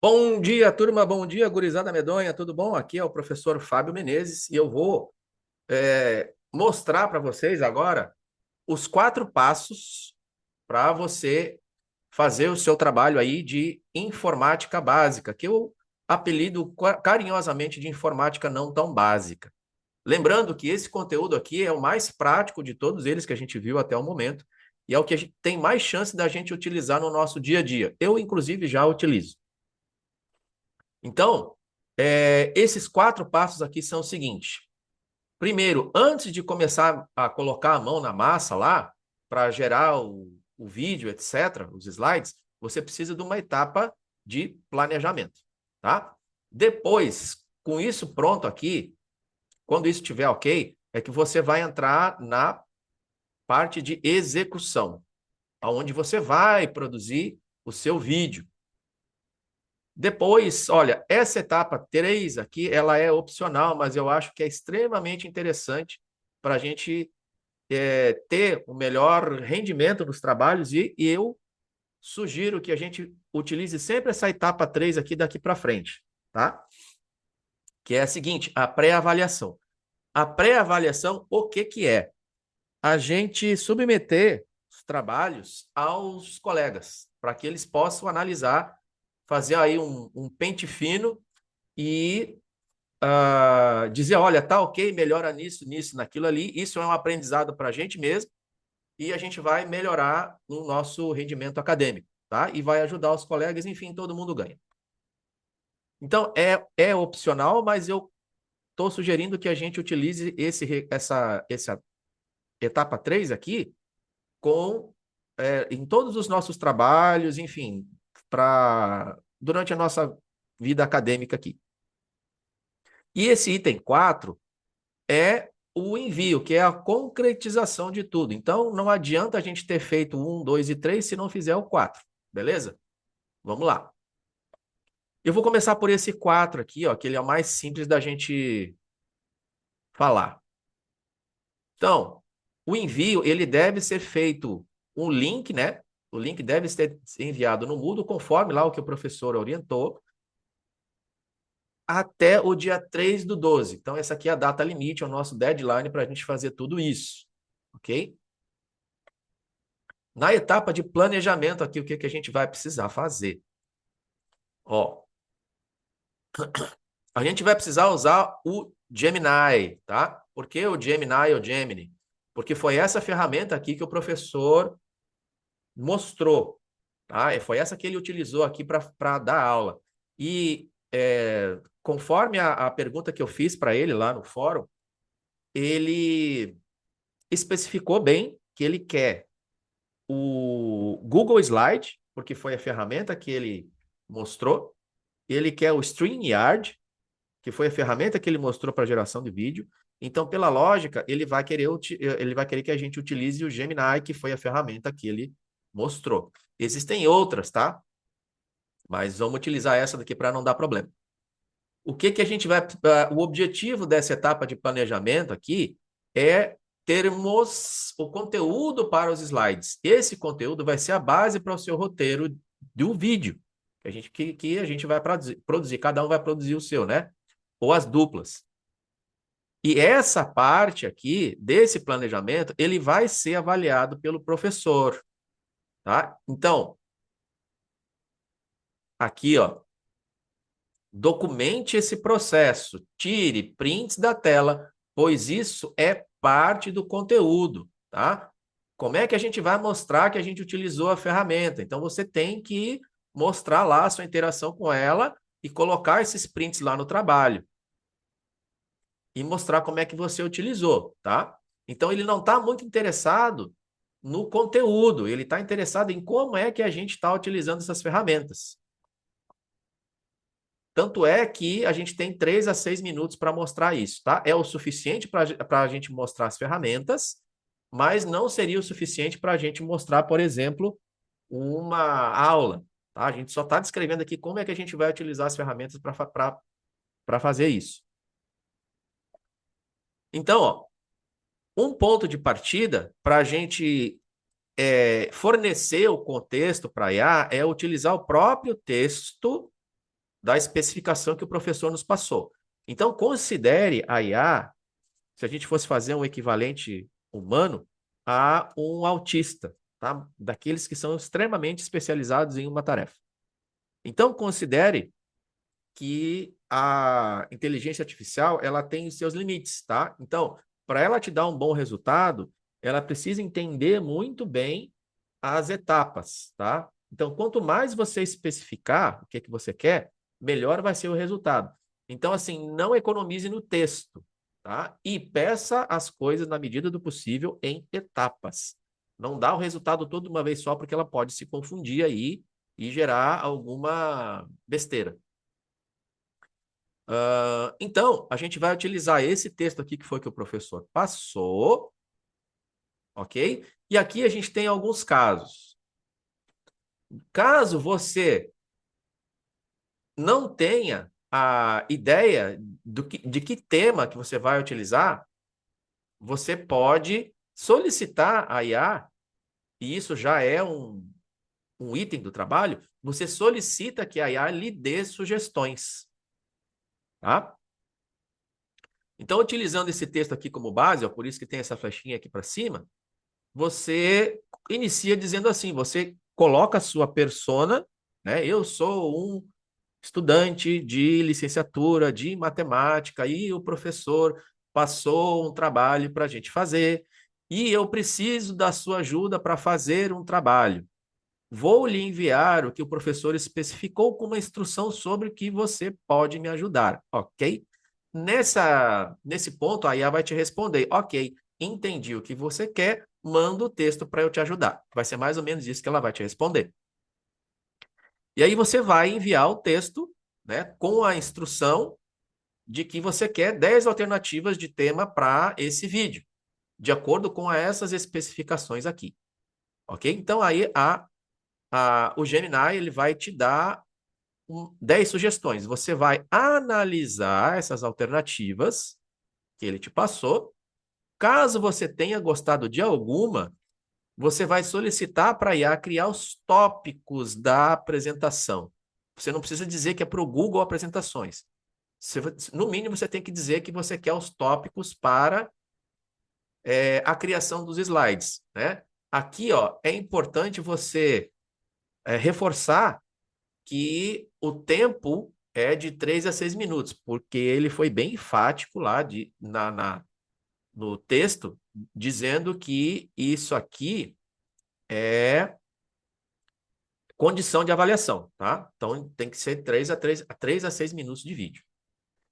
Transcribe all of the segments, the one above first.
Bom dia, turma. Bom dia, gurizada medonha. Tudo bom? Aqui é o professor Fábio Menezes e eu vou mostrar para vocês agora os 4 passos para você fazer o seu trabalho aí de informática básica, que eu apelido carinhosamente de informática não tão básica. Lembrando que esse conteúdo aqui é o mais prático de todos eles que a gente viu até o momento e é o que a gente tem mais chance da gente utilizar no nosso dia a dia. Eu, inclusive, já utilizo. Então, esses 4 passos aqui são o seguinte. Primeiro, antes de começar a colocar a mão na massa lá, para gerar o vídeo, etc., os slides, você precisa de uma etapa de planejamento, tá? Depois, com isso pronto aqui, quando isso estiver ok, é que você vai entrar na parte de execução, onde você vai produzir o seu vídeo. Depois, olha, essa etapa 3 aqui, ela é opcional, mas eu acho que é extremamente interessante para a gente ter o melhor rendimento nos trabalhos e eu sugiro que a gente utilize sempre essa etapa 3 aqui daqui para frente, tá? Que é a seguinte, a pré-avaliação. A pré-avaliação, o que que é? A gente submeter os trabalhos aos colegas, para que eles possam analisar, fazer aí um pente fino e dizer, olha, tá ok, melhora nisso, nisso, naquilo ali. Isso é um aprendizado para a gente mesmo e a gente vai melhorar no nosso rendimento acadêmico, tá? E vai ajudar os colegas, enfim, todo mundo ganha. Então, é opcional, mas eu estou sugerindo que a gente utilize essa etapa 3 aqui em todos os nossos trabalhos, enfim, durante a nossa vida acadêmica aqui. E esse item 4 é o envio, que é a concretização de tudo. Então, não adianta a gente ter feito 1, 2 e 3 se não fizer o 4, beleza? Vamos lá. Eu vou começar por esse 4 aqui, ó, que ele é o mais simples da gente falar. Então, o envio, ele deve ser feito um link, né? O link deve ser enviado no Moodle, conforme lá o que o professor orientou, até o dia 3/12. Então, essa aqui é a data limite, é o nosso deadline para a gente fazer tudo isso, ok? Na etapa de planejamento aqui, o que que a gente vai precisar fazer? Ó, a gente vai precisar usar o Gemini, tá? Por que o Gemini ou Gemini? Porque foi essa ferramenta aqui que o professor mostrou, tá? E foi essa que ele utilizou aqui para dar aula. E conforme a pergunta que eu fiz para ele lá no fórum, ele especificou bem que ele quer o Google Slide, porque foi a ferramenta que ele mostrou. Ele quer o StreamYard, que foi a ferramenta que ele mostrou para geração de vídeo. Então, pela lógica, ele vai querer que a gente utilize o Gemini, que foi a ferramenta que ele mostrou. Existem outras, tá? Mas vamos utilizar essa daqui para não dar problema. O que que a gente vai... O objetivo dessa etapa de planejamento aqui é termos o conteúdo para os slides. Esse conteúdo vai ser a base para o seu roteiro do vídeo. Que a gente vai produzir. Cada um vai produzir o seu, né? Ou as duplas. E essa parte aqui, desse planejamento, ele vai ser avaliado pelo professor, tá? Então, aqui, ó, documente esse processo, tire prints da tela, pois isso é parte do conteúdo, tá? Como é que a gente vai mostrar que a gente utilizou a ferramenta? Então, você tem que mostrar lá a sua interação com ela e colocar esses prints lá no trabalho. E mostrar como é que você utilizou, tá? Então, ele não está muito interessado no conteúdo, ele está interessado em como é que a gente está utilizando essas ferramentas. Tanto é que a gente tem 3 a 6 minutos para mostrar isso, tá? É o suficiente para a gente mostrar as ferramentas, mas não seria o suficiente para a gente mostrar, por exemplo, uma aula, tá? A gente só está descrevendo aqui como é que a gente vai utilizar as ferramentas para fazer isso. Então, ó, um ponto de partida para a gente fornecer o contexto para a IA é utilizar o próprio texto da especificação que o professor nos passou. Então, considere a IA, se a gente fosse fazer um equivalente humano, a um autista, tá? Daqueles que são extremamente especializados em uma tarefa. Então, considere que a inteligência artificial ela tem os seus limites, tá? Então, para ela te dar um bom resultado, ela precisa entender muito bem as etapas, tá? Então, quanto mais você especificar o que é que você quer, melhor vai ser o resultado. Então, assim, não economize no texto, tá? E peça as coisas na medida do possível em etapas. Não dá o resultado todo de uma vez só, porque ela pode se confundir aí e gerar alguma besteira. Então, a gente vai utilizar esse texto aqui que foi que o professor passou, ok? E aqui a gente tem alguns casos. Caso você não tenha a ideia de que tema que você vai utilizar, você pode solicitar a IA, e isso já é um item do trabalho, você solicita que a IA lhe dê sugestões, tá? Então, utilizando esse texto aqui como base, ó, por isso que tem essa flechinha aqui para cima, você inicia dizendo assim, você coloca a sua persona, né? Eu sou um estudante de licenciatura de matemática e o professor passou um trabalho para a gente fazer e eu preciso da sua ajuda para fazer um trabalho. Vou lhe enviar o que o professor especificou com uma instrução sobre o que você pode me ajudar, ok? Nesse ponto, a IA vai te responder, ok, entendi o que você quer, manda o texto para eu te ajudar. Vai ser mais ou menos isso que ela vai te responder. E aí você vai enviar o texto, né, com a instrução de que você quer 10 alternativas de tema para esse vídeo, de acordo com essas especificações aqui. Ok? Então aí o Gemini ele vai te dar 10 sugestões. Você vai analisar essas alternativas que ele te passou. Caso você tenha gostado de alguma, você vai solicitar para a IA criar os tópicos da apresentação. Você não precisa dizer que é para o Google Apresentações. No mínimo, você tem que dizer que você quer os tópicos para a criação dos slides, né? Aqui, ó, é importante você reforçar que o tempo é de 3 a 6 minutos, porque ele foi bem enfático lá no texto, dizendo que isso aqui é condição de avaliação, tá? Então, tem que ser 3 a 6 minutos de vídeo.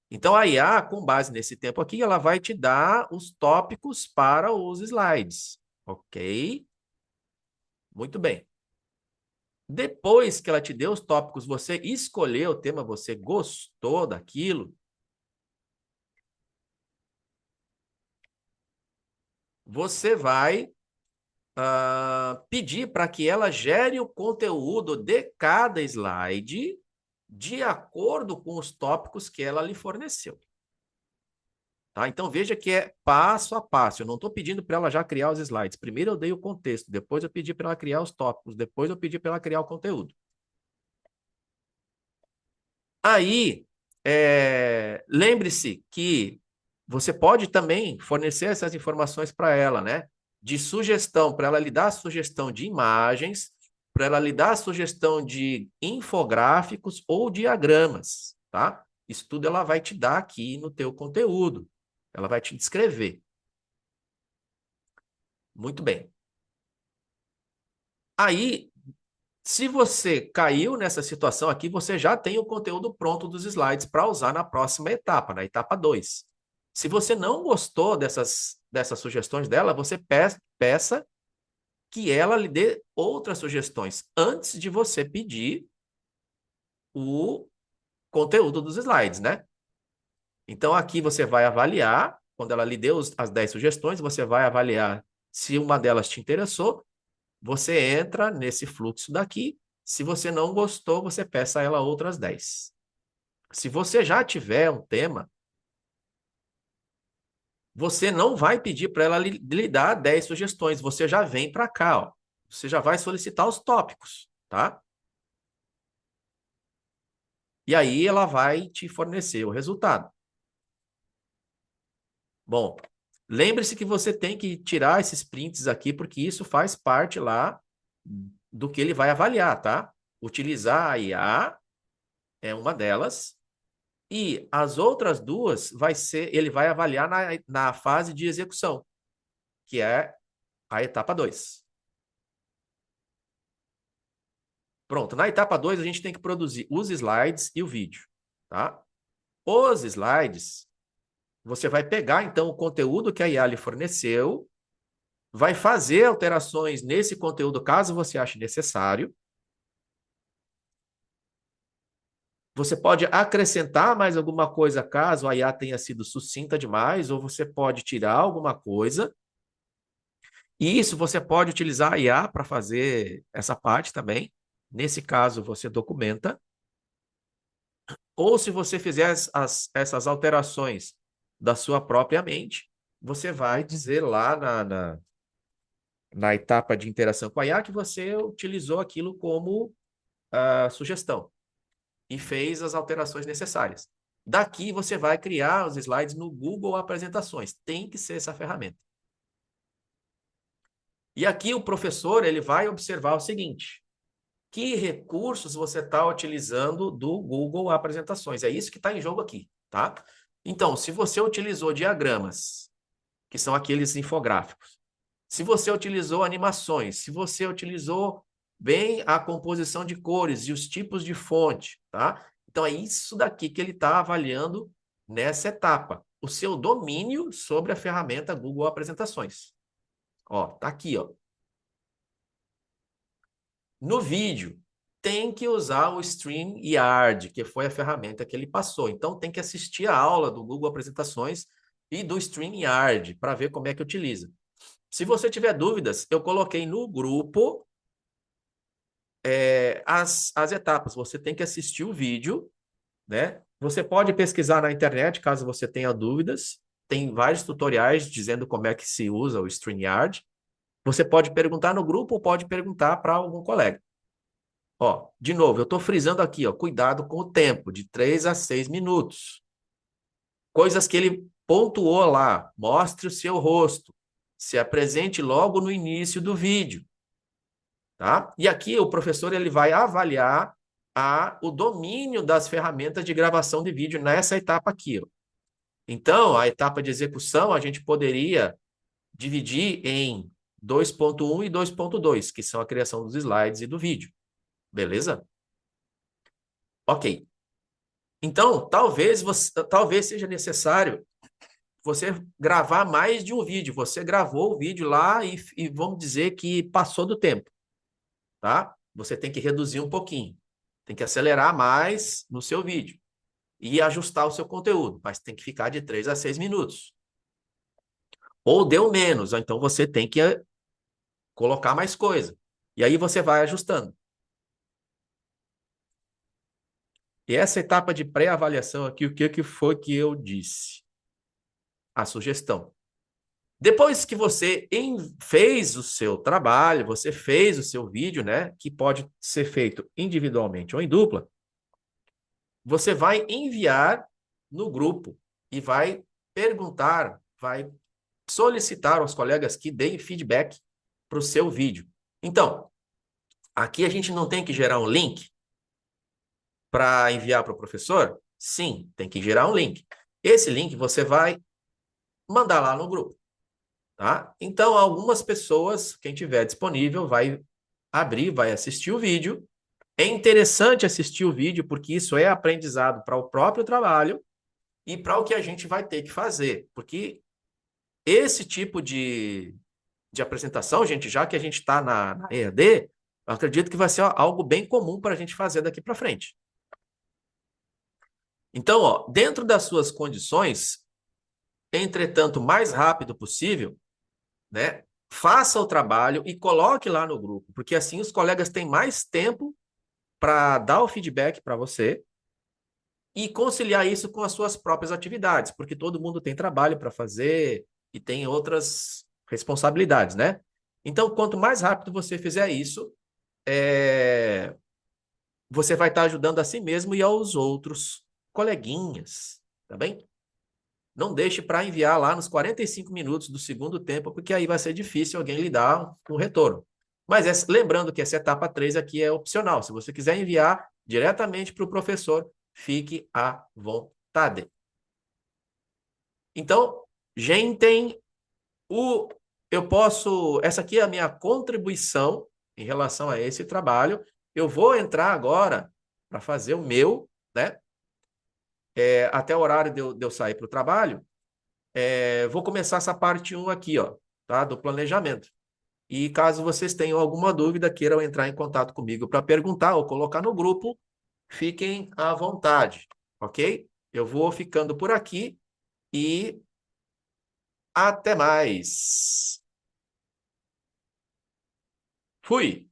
Então, a IA, com base nesse tempo aqui, ela vai te dar os tópicos para os slides, ok? Muito bem. Depois que ela te deu os tópicos, você escolheu o tema, você gostou daquilo, você vai pedir para que ela gere o conteúdo de cada slide de acordo com os tópicos que ela lhe forneceu. Tá? Então, veja que é passo a passo. Eu não estou pedindo para ela já criar os slides. Primeiro eu dei o contexto, depois eu pedi para ela criar os tópicos, depois eu pedi para ela criar o conteúdo. Aí, lembre-se que você pode também fornecer essas informações para ela, né? De sugestão, para ela lhe dar a sugestão de imagens, para ela lhe dar a sugestão de infográficos ou diagramas, tá? Isso tudo ela vai te dar aqui no teu conteúdo. Ela vai te descrever. Muito bem. Aí, se você caiu nessa situação aqui, você já tem o conteúdo pronto dos slides para usar na próxima etapa, na etapa 2. Se você não gostou dessas sugestões dela, você peça que ela lhe dê outras sugestões antes de você pedir o conteúdo dos slides, né? Então, aqui você vai avaliar, quando ela lhe deu as 10 sugestões, você vai avaliar se uma delas te interessou, você entra nesse fluxo daqui. Se você não gostou, você peça a ela outras 10. Se você já tiver um tema, você não vai pedir para ela lhe dar 10 sugestões. Você já vem para cá, ó. Você já vai solicitar os tópicos, tá? E aí ela vai te fornecer o resultado. Bom, lembre-se que você tem que tirar esses prints aqui, porque isso faz parte lá do que ele vai avaliar, tá? Utilizar a IA é uma delas. E as outras duas ele vai avaliar na fase de execução, que é a etapa 2. Pronto, na etapa 2 a gente tem que produzir os slides e o vídeo, tá? Os slides, você vai pegar então o conteúdo que a IA lhe forneceu, vai fazer alterações nesse conteúdo caso você ache necessário. Você pode acrescentar mais alguma coisa caso a IA tenha sido sucinta demais, ou você pode tirar alguma coisa. E isso você pode utilizar a IA para fazer essa parte também. Nesse caso, você documenta. Ou se você fizer essas alterações da sua própria mente, você vai dizer lá na etapa de interação com a IA que você utilizou aquilo como sugestão e fez as alterações necessárias. Daqui você vai criar os slides no Google Apresentações. Tem que ser essa ferramenta. E aqui o professor ele vai observar o seguinte: que recursos você está utilizando do Google Apresentações? É isso que está em jogo aqui, tá? Então, se você utilizou diagramas, que são aqueles infográficos, se você utilizou animações, se você utilizou bem a composição de cores e os tipos de fonte, tá? Então, é isso daqui que ele está avaliando nessa etapa. O seu domínio sobre a ferramenta Google Apresentações. Ó, tá aqui, ó. No vídeo, tem que usar o StreamYard, que foi a ferramenta que ele passou. Então, tem que assistir a aula do Google Apresentações e do StreamYard para ver como é que utiliza. Se você tiver dúvidas, eu coloquei no grupo as etapas. Você tem que assistir o vídeo, né? Você pode pesquisar na internet, caso você tenha dúvidas. Tem vários tutoriais dizendo como é que se usa o StreamYard. Você pode perguntar no grupo ou pode perguntar para algum colega. Ó, de novo, eu estou frisando aqui, ó, cuidado com o tempo, de 3 a 6 minutos. Coisas que ele pontuou lá. Mostre o seu rosto. Se apresente logo no início do vídeo. Tá? E aqui o professor ele vai avaliar o domínio das ferramentas de gravação de vídeo nessa etapa aqui. Ó. Então, a etapa de execução a gente poderia dividir em 2.1 e 2.2, que são a criação dos slides e do vídeo. Beleza? Ok. Então, talvez seja necessário você gravar mais de um vídeo. Você gravou o vídeo lá e vamos dizer que passou do tempo, tá? Você tem que reduzir um pouquinho. Tem que acelerar mais no seu vídeo e ajustar o seu conteúdo, mas tem que ficar de 3 a 6 minutos. Ou deu menos, então você tem que colocar mais coisa. E aí você vai ajustando. E essa etapa de pré-avaliação aqui, o que foi que eu disse? A sugestão. Depois que você fez o seu trabalho, você fez o seu vídeo, né, que pode ser feito individualmente ou em dupla, você vai enviar no grupo e vai perguntar, vai solicitar aos colegas que deem feedback para o seu vídeo. Então, aqui a gente não tem que gerar um link para enviar para o professor? Sim, tem que gerar um link. Esse link você vai mandar lá no grupo. Tá? Então, algumas pessoas, quem tiver disponível, vai abrir, vai assistir o vídeo. É interessante assistir o vídeo, porque isso é aprendizado para o próprio trabalho e para o que a gente vai ter que fazer. Porque esse tipo de apresentação, gente, já que a gente está na EAD, eu acredito que vai ser algo bem comum para a gente fazer daqui para frente. Então, ó, dentro das suas condições, entretanto, mais rápido possível, né? Faça o trabalho e coloque lá no grupo, porque assim os colegas têm mais tempo para dar o feedback para você e conciliar isso com as suas próprias atividades, porque todo mundo tem trabalho para fazer e tem outras responsabilidades, né? Então, quanto mais rápido você fizer isso, você vai estar ajudando a si mesmo e aos outros coleguinhas, tá bem? Não deixe para enviar lá nos 45 minutos do segundo tempo, porque aí vai ser difícil alguém lhe dar um retorno. Mas lembrando que essa etapa 3 aqui é opcional. Se você quiser enviar diretamente para o professor, fique à vontade. Então, gente, eu posso. Essa aqui é a minha contribuição em relação a esse trabalho. Eu vou entrar agora para fazer o meu, né? Até o horário de eu sair para o trabalho. Vou começar essa parte 1 aqui, ó, tá? Do planejamento. E caso vocês tenham alguma dúvida, queiram entrar em contato comigo para perguntar ou colocar no grupo, fiquem à vontade, ok? Eu vou ficando por aqui e até mais. Fui!